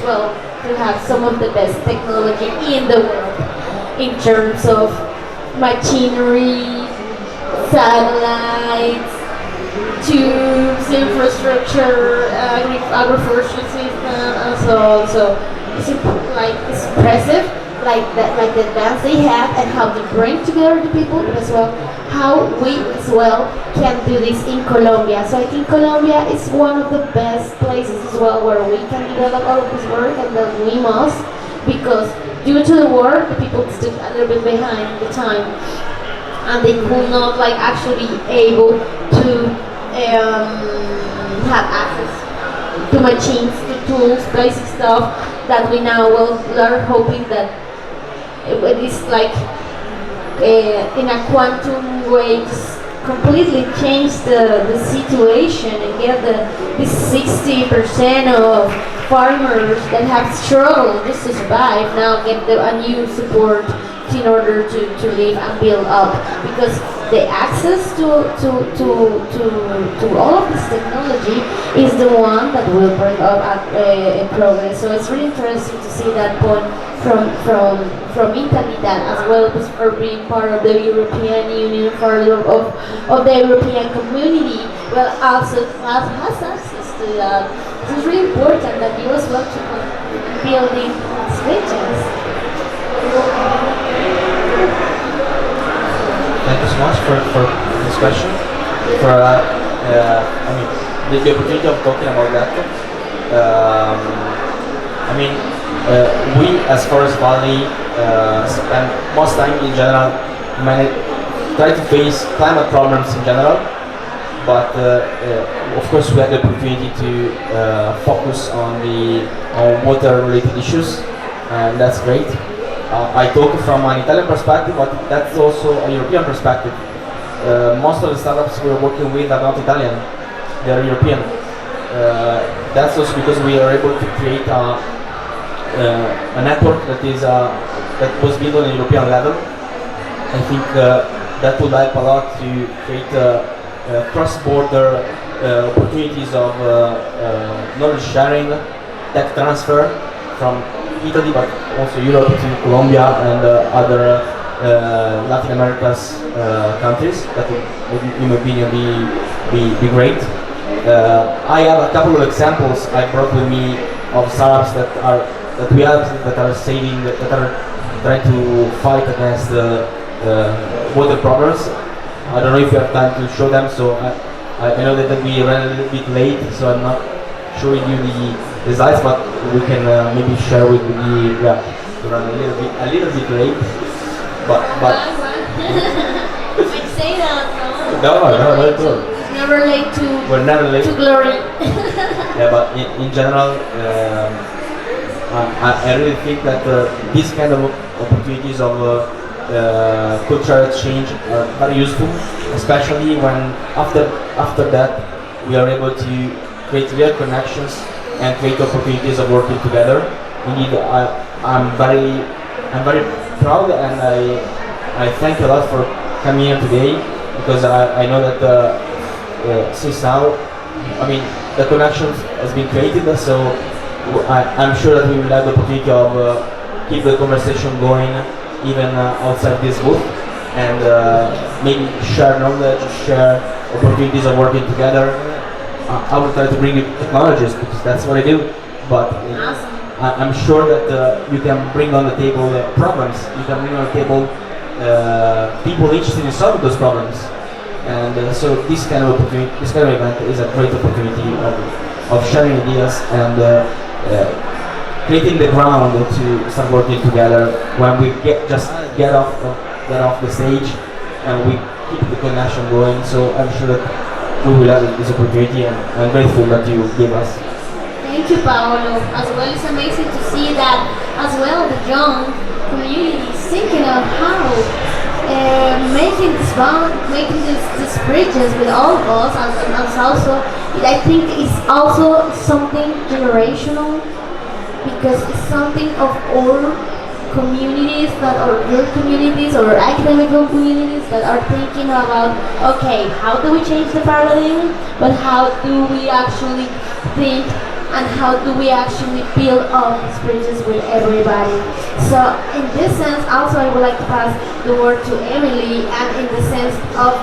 well to have some of the best technology in the world in terms of machinery, satellites, tubes, infrastructure, agricultural system, and so on. So it's impressive, like the advance they have and how they bring together the people, but as well how we as well can do this in Colombia. So I think Colombia is one of the best places as well where we can develop all of this work, and that we must, because due to the war, the people stood a little bit behind the time, and they could not like actually be able to have access to machines, to tools, basic stuff that we now will are hoping that it is like in a quantum way just completely change the situation and get this 60% of farmers that have struggled just to survive now get a new support in order to live and build up, because the access to all of this technology is the one that will bring up progress. So it's really interesting to see that point from Italy, that as well as for being part of the European Union, part of the European community, well also has access to that. So it's really important that you as well keep building switches. Thank you so much for this question. For I mean, the opportunity of talking about that. I mean, we as Forest Valley spend most time in general try to face climate problems in general, but of course we had the opportunity to focus on water-related issues, and that's great. I talk from an Italian perspective, but that's also a European perspective. Most of the startups we're working with are not Italian, they are European. That's also because we are able to create a network that was built on a European level. I think that would help a lot to create cross-border opportunities of knowledge sharing, tech transfer from Italy, but also Europe to Colombia and other Latin America's countries. That would, in my opinion, be great. I have a couple of examples I brought with me of startups that are saving, that are trying to fight against water problems. I don't know if you have time to show them, so I know that we ran a little bit late, so I'm not showing you the slides, but we can maybe share with the we run a little bit late, but I say that, no. Never late to We're never late to glory. Yeah, but in general, I really think that these kind of opportunities of cultural exchange are very useful, especially when after that we are able to create real connections and create opportunities of working together. Indeed, I'm very proud, and I thank you a lot for coming here today, because I know that since now, I mean, the connection has been created, so I'm sure that we will have the opportunity of keep the conversation going even outside this booth, and maybe share knowledge, share opportunities of working together. I will try to bring you technologies, because that's what I do, but I'm sure that you can bring on the table problems, you can bring on the table people interested in solving those problems. And so this kind of opportunity, this kind of event is a great opportunity of sharing ideas and creating the ground to start working together when we get off the stage and we keep the connection going. So I'm sure that we will have this opportunity, and I'm grateful that you gave us. Thank you, Paolo. As well, it's amazing to see that as well the young community is thinking of how making this bond, making these bridges with all of us, and also, I think it's also something generational, because it's something of all communities that are good communities or academic communities that are thinking about, okay, how do we change the paradigm, but how do we actually think and how do we actually build up these bridges with everybody. So in this sense, also I would like to pass the word to Emily, and in the sense of